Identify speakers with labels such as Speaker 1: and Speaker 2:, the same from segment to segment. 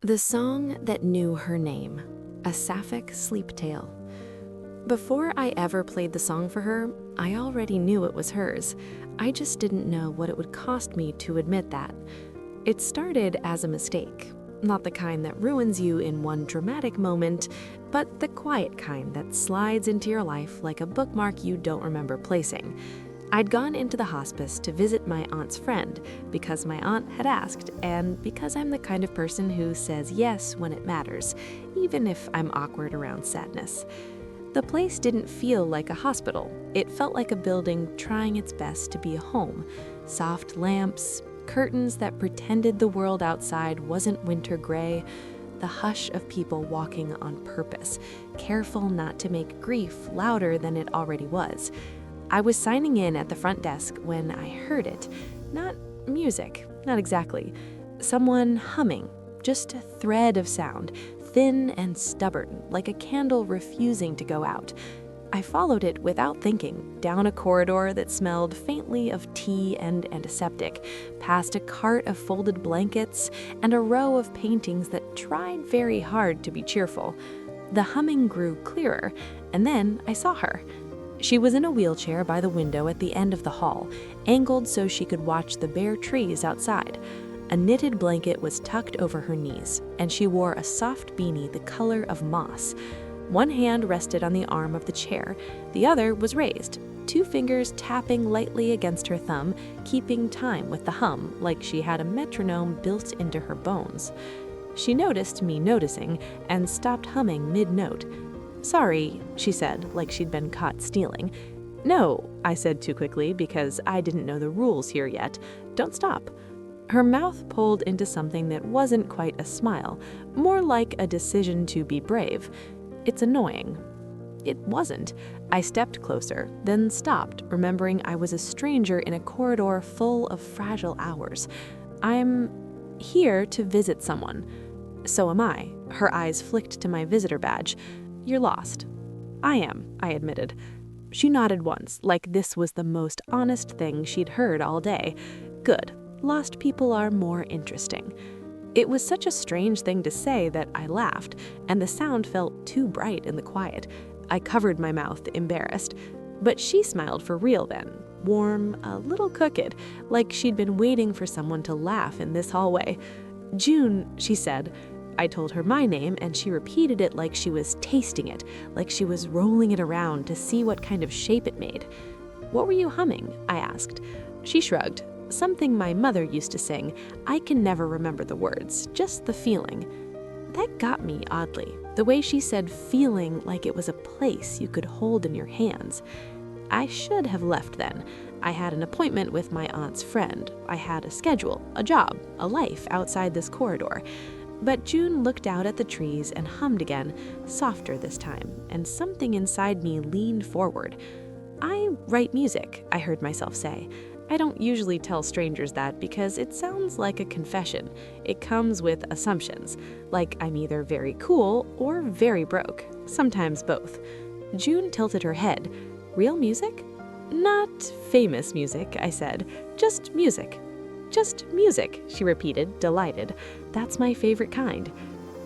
Speaker 1: The Song That Knew Her Name, a Sapphic Sleep Tale. Before I ever played the song for her, I already knew it was hers. I just didn't know what it would cost me to admit that. It started as a mistake. Not the kind that ruins you in one dramatic moment, but the quiet kind that slides into your life like a bookmark you don't remember placing. I'd gone into the hospice to visit my aunt's friend because my aunt had asked, and because I'm the kind of person who says yes when it matters, even if I'm awkward around sadness. The place didn't feel like a hospital. It felt like a building trying its best to be a home. Soft lamps, curtains that pretended the world outside wasn't winter gray, the hush of people walking on purpose, careful not to make grief louder than it already was. I was signing in at the front desk when I heard it. Not music, not exactly. Someone humming, just a thread of sound, thin and stubborn, like a candle refusing to go out. I followed it without thinking, down a corridor that smelled faintly of tea and antiseptic, past a cart of folded blankets and a row of paintings that tried very hard to be cheerful. The humming grew clearer, and then I saw her. She was in a wheelchair by the window at the end of the hall, angled so she could watch the bare trees outside. A knitted blanket was tucked over her knees, and she wore a soft beanie the color of moss. One hand rested on the arm of the chair, the other was raised, two fingers tapping lightly against her thumb, keeping time with the hum like she had a metronome built into her bones. She noticed me noticing and stopped humming mid-note. "Sorry," she said, like she'd been caught stealing. "No," I said too quickly because I didn't know the rules here yet. "Don't stop." Her mouth pulled into something that wasn't quite a smile, more like a decision to be brave. "It's annoying." It wasn't. I stepped closer, then stopped, remembering I was a stranger in a corridor full of fragile hours. "I'm here to visit someone." "So am I." Her eyes flicked to my visitor badge. "You're lost." "I am," I admitted. She nodded once, like this was the most honest thing she'd heard all day. Good. Lost people are more interesting. It was such a strange thing to say that I laughed, and the sound felt too bright in the quiet. I covered my mouth, embarrassed. But she smiled for real then, warm, a little crooked, like she'd been waiting for someone to laugh in this hallway. "June," she said. I told her my name, and she repeated it like she was tasting it, like she was rolling it around to see what kind of shape it made. "What were you humming?" I asked. She shrugged. "Something my mother used to sing. I can never remember the words, just the feeling." That got me, oddly, the way she said feeling like it was a place you could hold in your hands. I should have left then. I had an appointment with my aunt's friend. I had a schedule, a job, a life outside this corridor. But June looked out at the trees and hummed again, softer this time, and something inside me leaned forward. "I write music," I heard myself say. I don't usually tell strangers that because it sounds like a confession. It comes with assumptions, like I'm either very cool or very broke, sometimes both. June tilted her head. "Real music?" "Not famous music," I said. "Just music." "Just music," she repeated, delighted. "That's my favorite kind."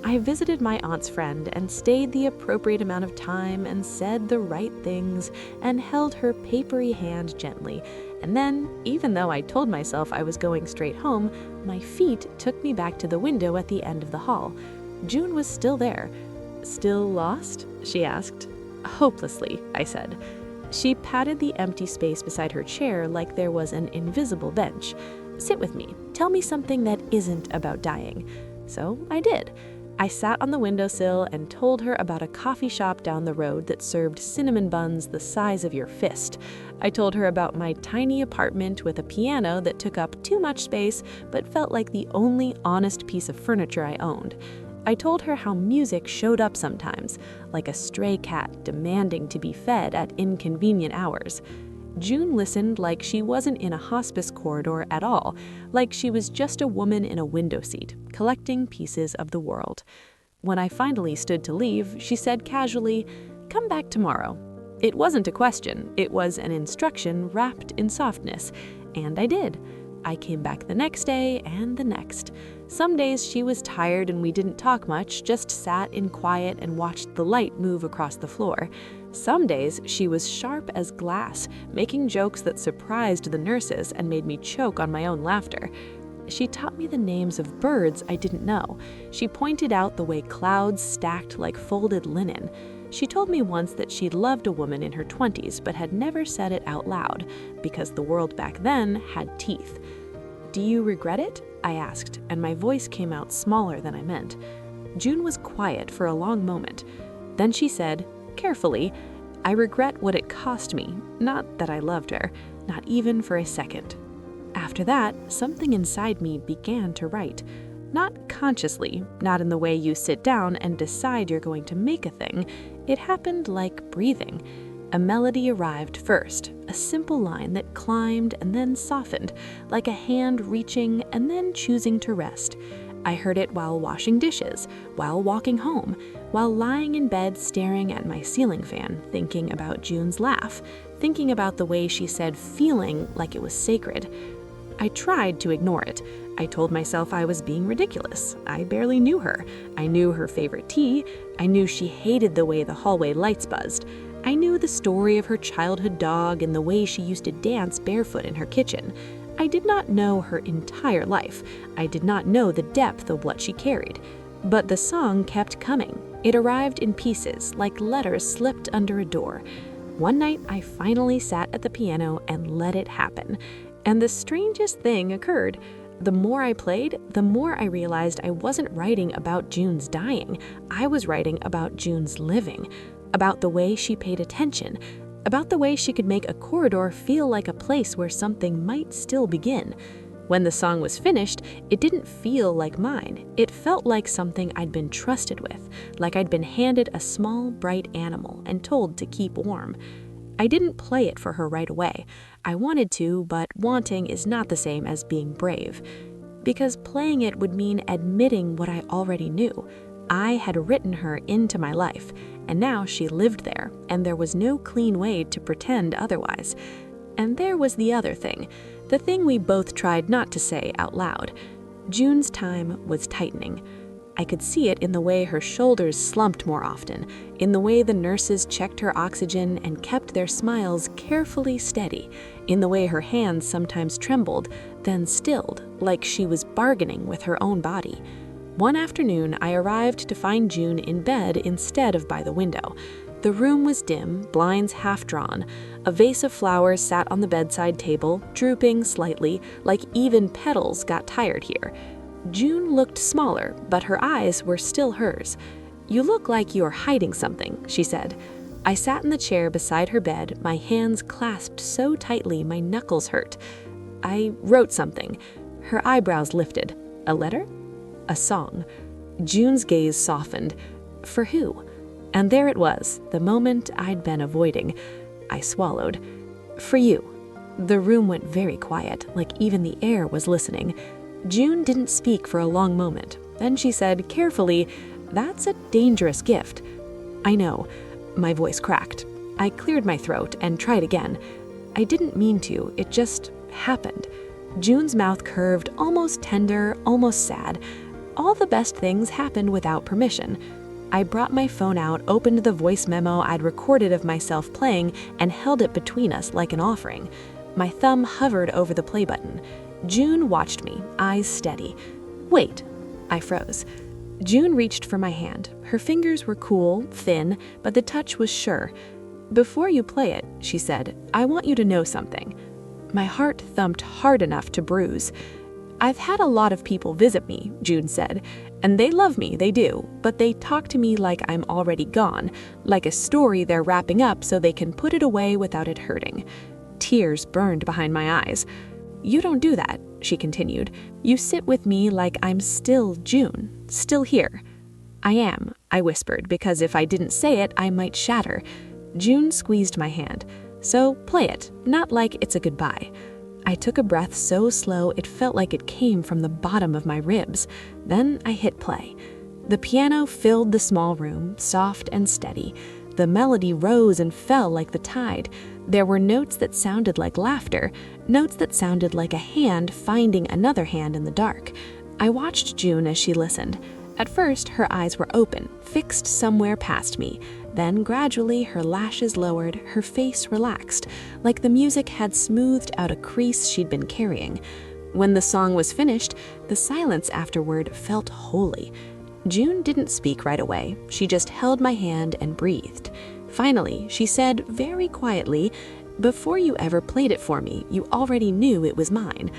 Speaker 1: I visited my aunt's friend and stayed the appropriate amount of time and said the right things and held her papery hand gently. And then, even though I told myself I was going straight home, my feet took me back to the window at the end of the hall. June was still there. "Still lost?" she asked. "Hopelessly," I said. She patted the empty space beside her chair like there was an invisible bench. "Sit with me. Tell me something that isn't about dying." So I did. I sat on the windowsill and told her about a coffee shop down the road that served cinnamon buns the size of your fist. I told her about my tiny apartment with a piano that took up too much space but felt like the only honest piece of furniture I owned. I told her how music showed up sometimes, like a stray cat demanding to be fed at inconvenient hours. June listened like she wasn't in a hospice corridor at all, like she was just a woman in a window seat, collecting pieces of the world. When I finally stood to leave, she said casually, "Come back tomorrow." It wasn't a question, it was an instruction wrapped in softness, and I did. I came back the next day and the next. Some days she was tired and we didn't talk much, just sat in quiet and watched the light move across the floor. Some days she was sharp as glass, making jokes that surprised the nurses and made me choke on my own laughter. She taught me the names of birds I didn't know. She pointed out the way clouds stacked like folded linen. She told me once that she'd loved a woman in her 20s but had never said it out loud, because the world back then had teeth. "Do you regret it?" I asked, and my voice came out smaller than I meant. June was quiet for a long moment. Then she said, carefully, "I regret what it cost me, not that I loved her, not even for a second." After that, something inside me began to write. Not consciously, not in the way you sit down and decide you're going to make a thing. It happened like breathing. A melody arrived first, a simple line that climbed and then softened, like a hand reaching and then choosing to rest. I heard it while washing dishes, while walking home, while lying in bed staring at my ceiling fan, thinking about June's laugh, thinking about the way she said feeling like it was sacred. I tried to ignore it. I told myself I was being ridiculous. I barely knew her. I knew her favorite tea. I knew she hated the way the hallway lights buzzed. I knew the story of her childhood dog and the way she used to dance barefoot in her kitchen. I did not know her entire life. I did not know the depth of what she carried. But the song kept coming. It arrived in pieces, like letters slipped under a door. One night, I finally sat at the piano and let it happen. And the strangest thing occurred. The more I played, the more I realized I wasn't writing about June's dying. I was writing about June's living, about the way she paid attention, about the way she could make a corridor feel like a place where something might still begin. When the song was finished, it didn't feel like mine. It felt like something I'd been trusted with, like I'd been handed a small, bright animal and told to keep warm. I didn't play it for her right away. I wanted to, but wanting is not the same as being brave. Because playing it would mean admitting what I already knew. I had written her into my life, and now she lived there, and there was no clean way to pretend otherwise. And there was the other thing, the thing we both tried not to say out loud. June's time was tightening. I could see it in the way her shoulders slumped more often, in the way the nurses checked her oxygen and kept their smiles carefully steady, in the way her hands sometimes trembled, then stilled, like she was bargaining with her own body. One afternoon, I arrived to find June in bed instead of by the window. The room was dim, blinds half drawn. A vase of flowers sat on the bedside table, drooping slightly, like even petals got tired here. June looked smaller, but her eyes were still hers. "You look like you're hiding something," she said. I sat in the chair beside her bed, my hands clasped so tightly my knuckles hurt. "I wrote something." Her eyebrows lifted. "A letter?" "A song." June's gaze softened. "For who?" And there it was, the moment I'd been avoiding. I swallowed. "For you." The room went very quiet, like even the air was listening. June didn't speak for a long moment. Then she said carefully, "That's a dangerous gift." "I know." My voice cracked. I cleared my throat and tried again. "I didn't mean to, it just happened." June's mouth curved, almost tender, almost sad. All the best things happened without permission. I brought my phone out, opened the voice memo I'd recorded of myself playing, and held it between us like an offering. My thumb hovered over the play button. June watched me, eyes steady. "Wait." I froze. June reached for my hand. Her fingers were cool, thin, but the touch was sure. "Before you play it," she said, "I want you to know something." My heart thumped hard enough to bruise. "I've had a lot of people visit me," June said, "and they love me, they do, but they talk to me like I'm already gone, like a story they're wrapping up so they can put it away without it hurting." Tears burned behind my eyes. "You don't do that," she continued. "You sit with me like I'm still June, still here." "I am," I whispered, because if I didn't say it, I might shatter. June squeezed my hand. "So play it, not like it's a goodbye." I took a breath so slow it felt like it came from the bottom of my ribs. Then I hit play. The piano filled the small room, soft and steady. The melody rose and fell like the tide. There were notes that sounded like laughter, notes that sounded like a hand finding another hand in the dark. I watched June as she listened. At first, her eyes were open, fixed somewhere past me. Then, gradually, her lashes lowered, her face relaxed, like the music had smoothed out a crease she'd been carrying. When the song was finished, the silence afterward felt holy. June didn't speak right away. She just held my hand and breathed. Finally, she said very quietly, "Before you ever played it for me, you already knew it was mine."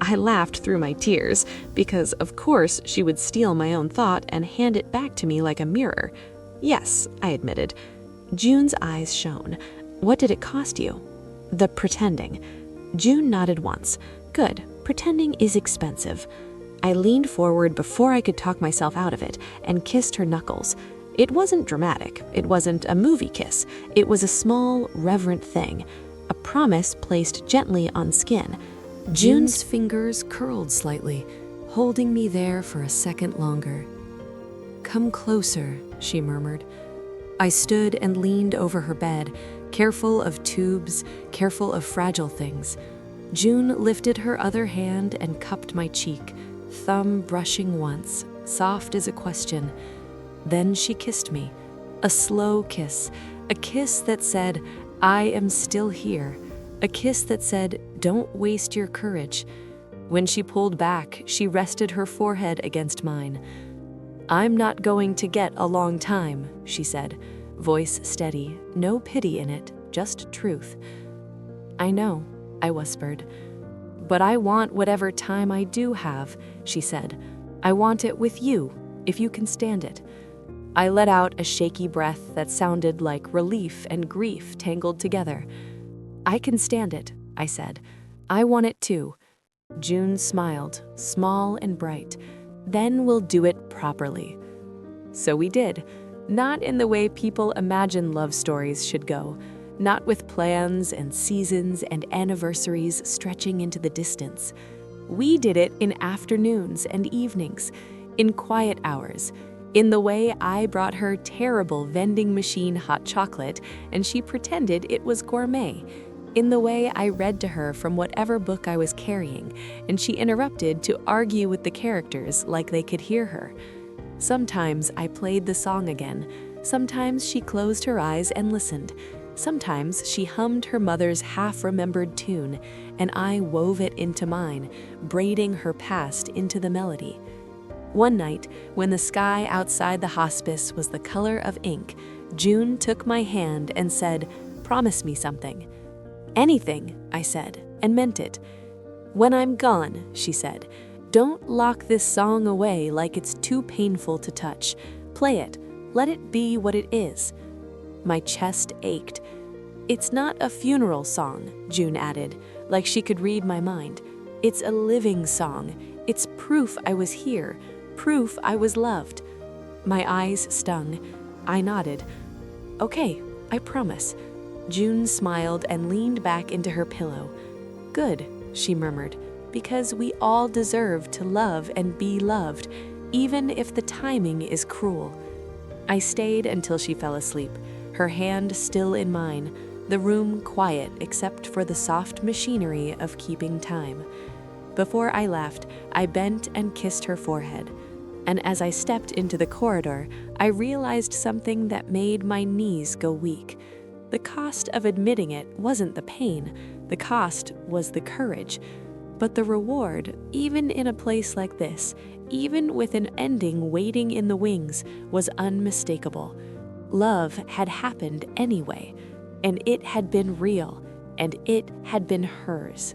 Speaker 1: I laughed through my tears, because of course she would steal my own thought and hand it back to me like a mirror. "Yes," I admitted. June's eyes shone. "What did it cost you?" "The pretending." June nodded once. "Good. Pretending is expensive." I leaned forward before I could talk myself out of it and kissed her knuckles. It wasn't dramatic. It wasn't a movie kiss. It was a small, reverent thing. A promise placed gently on skin. June's fingers curled slightly, holding me there for a second longer. "Come closer," she murmured. I stood and leaned over her bed, careful of tubes, careful of fragile things. June lifted her other hand and cupped my cheek, thumb brushing once, soft as a question. Then she kissed me, a slow kiss, a kiss that said, "I am still here," a kiss that said, "Don't waste your courage." When she pulled back, she rested her forehead against mine. "I'm not going to get a long time," she said, voice steady, no pity in it, just truth. "I know," I whispered. "But I want whatever time I do have," she said. "I want it with you, if you can stand it." I let out a shaky breath that sounded like relief and grief tangled together. "I can stand it," I said. "I want it too." June smiled, small and bright. "Then we'll do it properly." So we did, not in the way people imagine love stories should go, not with plans and seasons and anniversaries stretching into the distance. We did it in afternoons and evenings, in quiet hours, in the way I brought her terrible vending machine hot chocolate and she pretended it was gourmet, in the way I read to her from whatever book I was carrying and she interrupted to argue with the characters like they could hear her. Sometimes I played the song again. Sometimes she closed her eyes and listened. Sometimes she hummed her mother's half-remembered tune, and I wove it into mine, braiding her past into the melody. One night, when the sky outside the hospice was the color of ink, June took my hand and said, "Promise me something." "Anything," I said, and meant it. "When I'm gone," she said, "don't lock this song away like it's too painful to touch. Play it. Let it be what it is." My chest ached. "It's not a funeral song," June added, like she could read my mind. "It's a living song. It's proof I was here, proof I was loved." My eyes stung. I nodded. "Okay, I promise." June smiled and leaned back into her pillow. "Good," she murmured, "because we all deserve to love and be loved, even if the timing is cruel." I stayed until she fell asleep, her hand still in mine, the room quiet except for the soft machinery of keeping time. Before I left, I bent and kissed her forehead. And as I stepped into the corridor, I realized something that made my knees go weak. The cost of admitting it wasn't the pain, the cost was the courage. But the reward, even in a place like this, even with an ending waiting in the wings, was unmistakable. Love had happened anyway, and it had been real, and it had been hers.